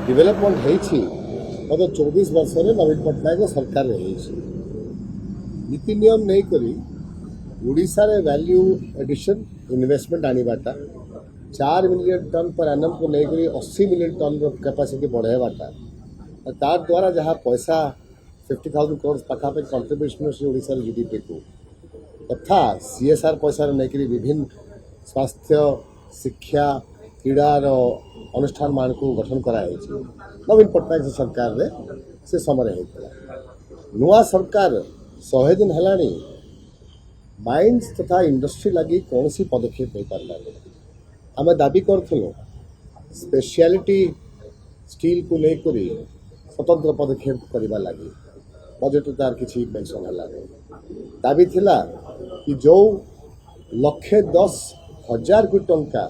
Development होती गत 24 वर्ष में नवीन पट्टनायक सरकार नीति नियम नहीं करी उड़ीसा रे वैल्यू एडिशन इन्वेस्टमेंट आनीबाटा 4 मिलियन टन पर एनम को लेकर 80 मिलियन टन कैपेसिटी बढ़ेबाटा तार द्वारा जहाँ पैसा 50,000 करोड़ पाखापी कंट्रीब्यूशन ओडिशा जीडीपी को तथा सीएसआर पैसा नहीं विभिन्न स्वास्थ्य शिक्षा क्रीडार अनुष्ठान मान को गठन कराई नवीन पट्टनायक सरकार रे से समय होता नुआ सरकार 100 दिन है माइंस तथा इंडस्ट्री लगी कौन सी पदक्षेप हो पारा आम दाबी करूँ स्पेशलिटी स्टील को लेकर स्वतंत्र पदक्षेप करने लगी बजेट तार किसी पेंशन है दाबी थिला कि जो 1,10,000 कोटी टंका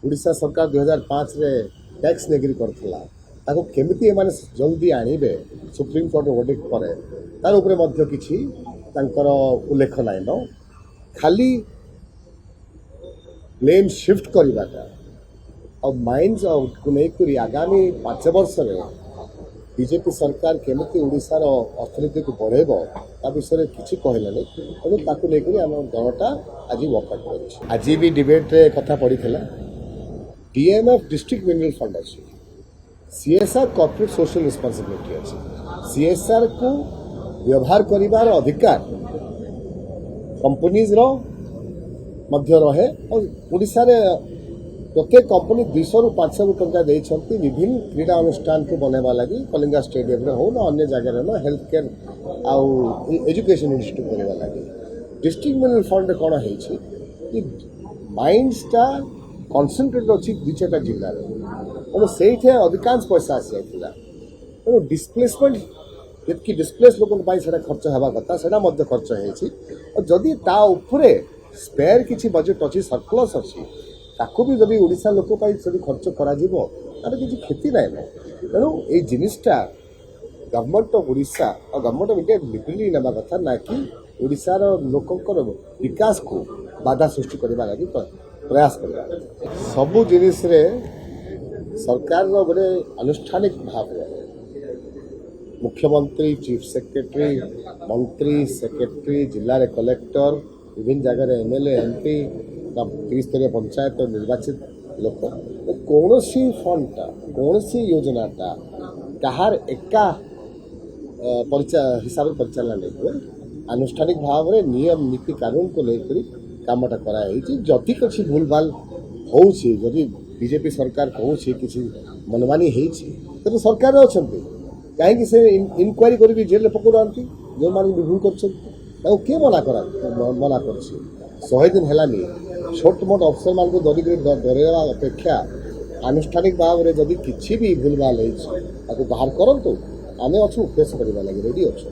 उड़ीसा सरकार 2005 रे टैक्स नेगरी करथिला ताको केमिति एमाने जल्दी आनिबे सुप्रीम कोर्ट वर्डिक्ट परे तार उपरे मध्य किछि तांकर उल्लेख नाइ न खाली ब्लेम शिफ्ट करिबाटा और माइंड्स को लेकर आगामी 5 वर्ष में बीजेपी सरकार केमिति ओडिशार अर्थनीति को बढ़ेब ता विषय किसी कहलानी तेणु ताकू लेकर आम दलटा आज वर्कआउट कर आज भी डिबेट रे कथा पड़ी डीएमएफ डिस्ट्रिक्ट मिनरल फंड अच्छी सीएसआर कॉर्पोरेट सोशल रिस्पांसिबिलिटी अच्छी सीएसआर को व्यवहार करिवार अधिकार कंपनीज रो मध्य रहे और ओडिशा रे प्रत्येक कंपनी 200 ରୁ 500 टंका देइछंती विभिन्न क्रीड़ा अनुष्ठान को बनवा लगी कलिंगा स्टेडियम रे हो ना अन्य जगह रे ना हेल्थ केयर आउ एजुकेशन इंस्टीट्यूट बनवा लगी डिस्ट्रिक्ट मिनरल फंड कोन है छी कि माइंड्स ता कॉन्सेंट्रेट अछि 2-4 जिल्ला रे और सेठे अधिकांश पैसा आसी आइथिला तो डिस्प्लेसमेंट जेतकी डिस्प्लेस लोक पाई सेटा खर्च हेबा कथा सेटा मध्य खर्च हेछि और जदी ता ऊपरे स्पेयर किछि बजेट अछि सरप्लस अछि ताको भी जब ओडिशा लोक खर्च करा किसी क्षति ना तेणु ये जिनिसटा गवर्नमेंट ऑफ ओडिशा और गवर्नमेंट ऑफ इंडिया लिटरली नेबा कथा ना कि ओडिशार लोकंकर विकास को बाधा सृष्टि करबा लागि प्रयास करबा सबु जिनिस रे सरकार रो गोटे अनुष्ठानिक भाव मुख्यमंत्री चीफ सेक्रेटरी मंत्री सेक्रेटरी जिला रे कलेक्टर विभिन्न जगह एमएलए एमपी त्रिस्तरीय पंचायत निर्वाचित लोक कौन सी फंडटा कौन सी योजनाटा कहार एका हिसाब से परिचालन नहीं आनुष्ठानिक भाव में नियम नीति कानून को लेकर कामटा कराई जदि किसी भूल भाल होची जदि बीजेपी सरकार कहूँ किसी मनमानी हो सरकार अच्छा कहीं से इनक्वारी करके जेल पकड़ा जो मैंने भूल कर किए मना कर 100 दिन है छोट मोट अफसर मान को डरवा अपेक्षा आनुष्ठानिक भाव में जदि किसी भी भूल भाल हो बाहर करूँ आम अच्छे फेस करने लगे रेडी अच्छे।